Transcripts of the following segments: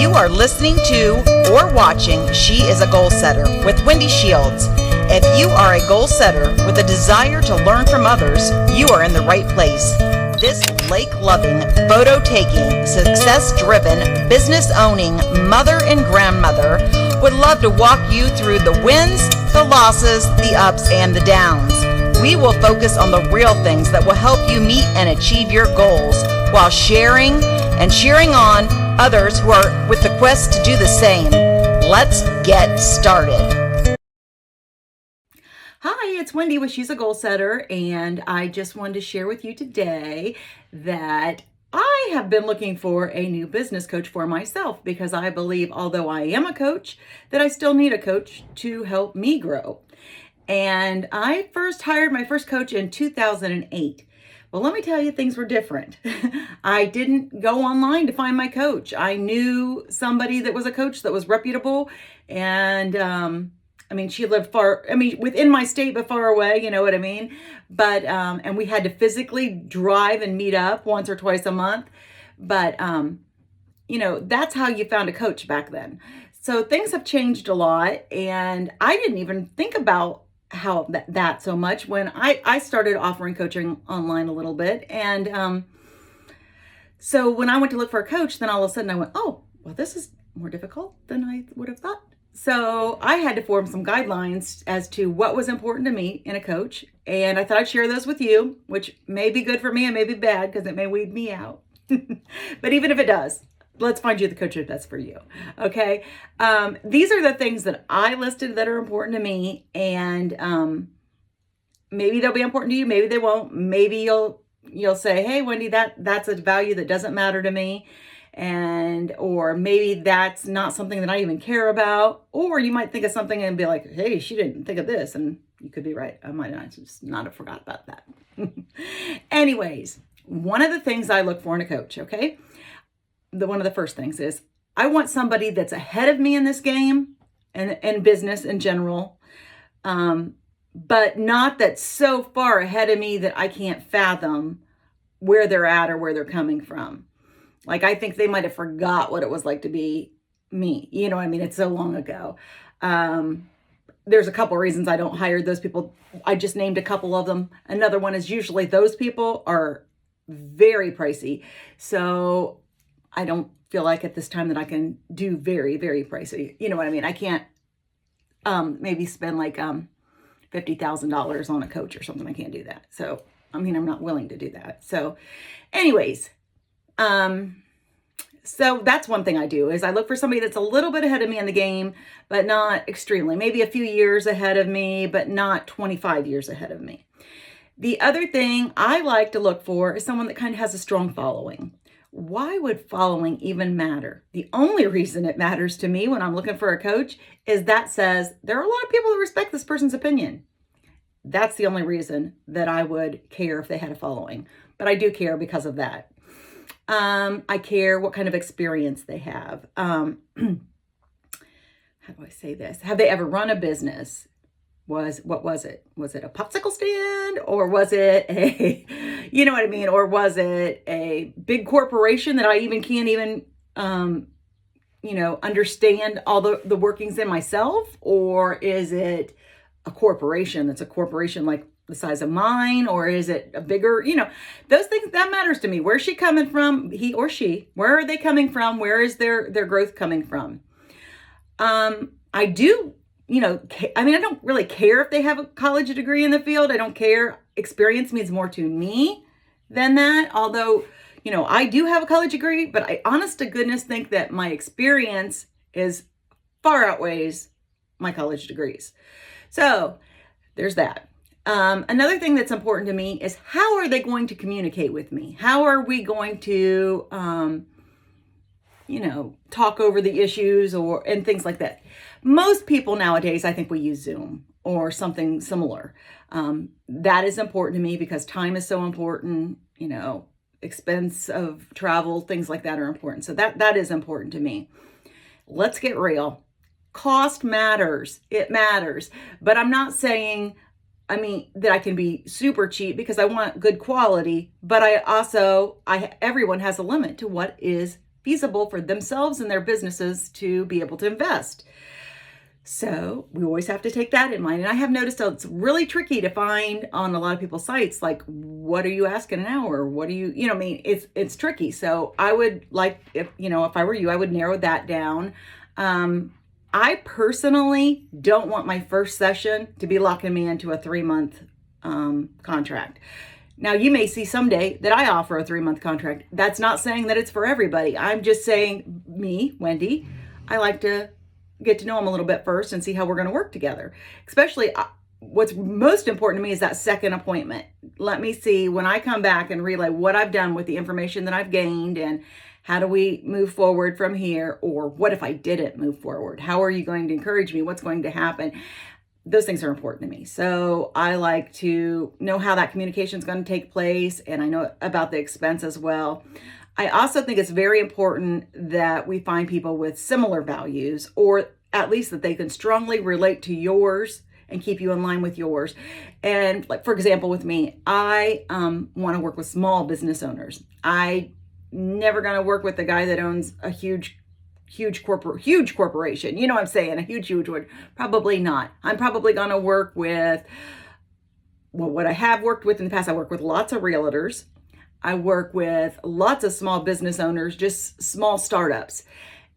You are listening to or watching She is a Goal Setter with Wendy Shields. If you are a goal setter with a desire to learn from others, you are in the right place. This lake-loving, photo-taking, success-driven, business-owning mother and grandmother would love to walk you through the wins, the losses, the ups, and the downs. We will focus on the real things that will help you meet and achieve your goals while sharing and cheering on others who are with the quest to do the same. Let's get started. Hi, it's Wendy with She's a Goal Setter, and I just wanted to share with you today that I have been looking for a new business coach for myself because I believe, although I am a coach, that I still need a coach to help me grow. And I first hired my first coach in 2008. Well, let me tell you, things were different. I didn't go online to find my coach. I knew somebody that was a coach that was reputable. And she lived within my state, but far away, you know what I mean? But, and we had to physically drive and meet up once or twice a month. But, that's how you found a coach back then. So things have changed a lot. And I didn't even think about how that so much when I started offering coaching online a little bit. And so when I went to look for a coach, then all of a sudden I went, oh, well, this is more difficult than I would have thought. So I had to form some guidelines as to what was important to me in a coach. And I thought I'd share those with you, which may be good for me and may be bad because it may weed me out. But even if it does, let's find you the coach that's for you. Okay. These are the things that I listed that are important to me. And maybe they'll be important to you. Maybe they won't. Maybe you'll say, hey, Wendy, that's a value that doesn't matter to me. Or maybe that's not something that I even care about. Or you might think of something and be like, hey, she didn't think of this. And you could be right. I might not have forgot about that. Anyways, one of the things I look for in a coach, okay? One of the first things is I want somebody that's ahead of me in this game and business in general, but not that's so far ahead of me that I can't fathom where they're at or where they're coming from. Like, I think they might have forgot what it was like to be me. You know what I mean? It's so long ago. There's a couple of reasons I don't hire those people. I just named a couple of them. Another one is usually those people are very pricey. So I don't feel like at this time that I can do very, very pricey. You know what I mean? I can't maybe spend like $50,000 on a coach or something. I can't do that. So, I'm not willing to do that. So anyways, so that's one thing I do is I look for somebody that's a little bit ahead of me in the game, but not extremely. Maybe a few years ahead of me, but not 25 years ahead of me. The other thing I like to look for is someone that kind of has a strong following. Why would following even matter? The only reason it matters to me when I'm looking for a coach is that says there are a lot of people that respect this person's opinion. That's the only reason that I would care if they had a following. But I do care because of that. I care what kind of experience they have. How do I say this? Have they ever run a business? What was it? Was it a popsicle stand, or was it a, you know what I mean? Or was it a big corporation that I can't even, understand all the workings in myself? Or is it a corporation that's a corporation like the size of mine? Or is it a bigger, those things that matters to me. Where's she coming from? He or she, where are they coming from? Where is their growth coming from? I do, I don't really care if they have a college degree in the field. I don't care. Experience means more to me than that. Although, I do have a college degree, but I honest to goodness think that my experience is far outweighs my college degrees. So there's that. Another thing that's important to me is how are they going to communicate with me? How are we going to, talk over the issues and things like that? Most people nowadays, I think we use Zoom or something similar. That is important to me because time is so important, expense of travel, things like that are important. So that is important to me. Let's get real. Cost matters. It matters. But I'm not saying, that I can be super cheap because I want good quality, but everyone has a limit to what is feasible for themselves and their businesses to be able to invest. So we always have to take that in mind. And I have noticed it's really tricky to find on a lot of people's sites, like, what are you asking an hour? What do you, I mean, it's tricky. So I would like, if I were you, I would narrow that down. I personally don't want my first session to be locking me into a 3-month contract. Now, you may see someday that I offer a 3-month contract. That's not saying that it's for everybody. I'm just saying, me, Wendy, I like to get to know them a little bit first and see how we're going to work together. Especially what's most important to me is that second appointment. Let me see when I come back and relay what I've done with the information that I've gained, and how do we move forward from here? Or what if I didn't move forward? How are you going to encourage me? What's going to happen? Those things are important to me. So I like to know how that communication is going to take place, and I know about the expense as well. I also think it's very important that we find people with similar values, or at least that they can strongly relate to yours and keep you in line with yours. And like, for example, with me, I want to work with small business owners. I never going to work with the guy that owns a huge corporation. You know what I'm saying? A huge one. Probably not. I'm probably going to work with, what I have worked with in the past. I work with lots of realtors. I work with lots of small business owners, just small startups.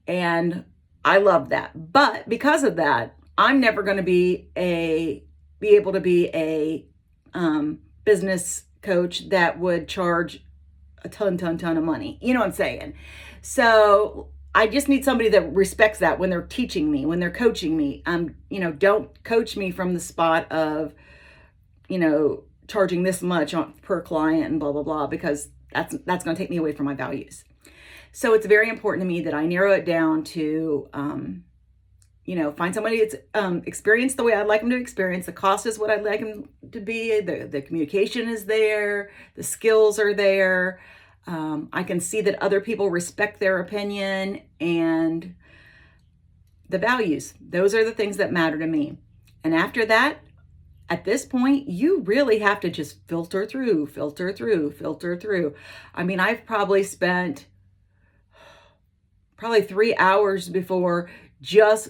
And I love that. But because of that, I'm never going to be able to be a business coach that would charge a ton of money. You know what I'm saying? So I just need somebody that respects that when they're teaching me, when they're coaching me. Don't coach me from the spot of, charging this much per client and blah, blah, blah, because that's going to take me away from my values. So it's very important to me that I narrow it down to, find somebody that's experienced the way I'd like them to experience. The cost is what I'd like them to be. The communication is there. The skills are there. I can see that other people respect their opinion, and the values. Those are the things that matter to me. And after that, at this point, you really have to just filter through. I mean, I've probably spent 3 hours before just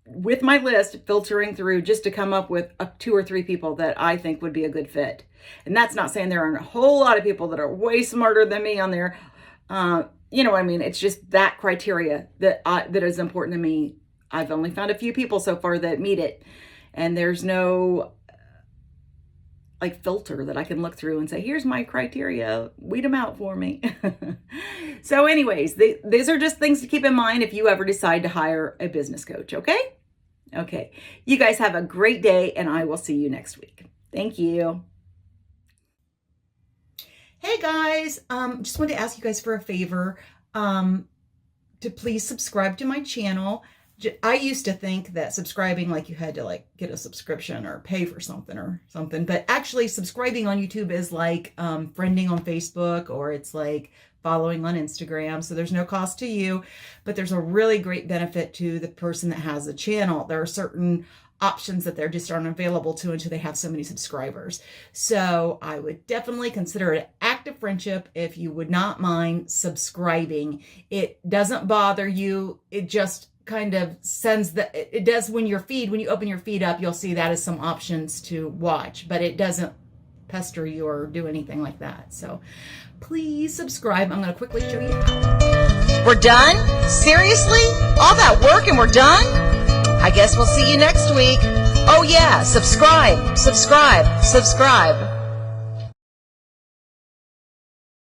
with my list, filtering through just to come up with 2 or 3 people that I think would be a good fit. And that's not saying there aren't a whole lot of people that are way smarter than me on there. You know what I mean? It's just that criteria that is important to me. I've only found a few people so far that meet it. And there's no filter that I can look through and say, here's my criteria, weed them out for me. So anyways, these are just things to keep in mind if you ever decide to hire a business coach. Okay. You guys have a great day, and I will see you next week. Thank you. Hey guys, just wanted to ask you guys for a favor, to please subscribe to my channel. I used to think that subscribing, you had to get a subscription or pay for something, but actually subscribing on YouTube is like friending on Facebook, or it's like following on Instagram. So there's no cost to you, but there's a really great benefit to the person that has the channel. There are certain options that just aren't available to until they have so many subscribers. So I would definitely consider it an act of friendship if you would not mind subscribing. It doesn't bother you. It just kind of sends it does when you open your feed up, you'll see that as some options to watch, but it doesn't pester you or do anything like that. So please subscribe. I'm going to quickly show you how. We're done? Seriously? All that work and we're done? I guess we'll see you next week. Oh yeah, subscribe.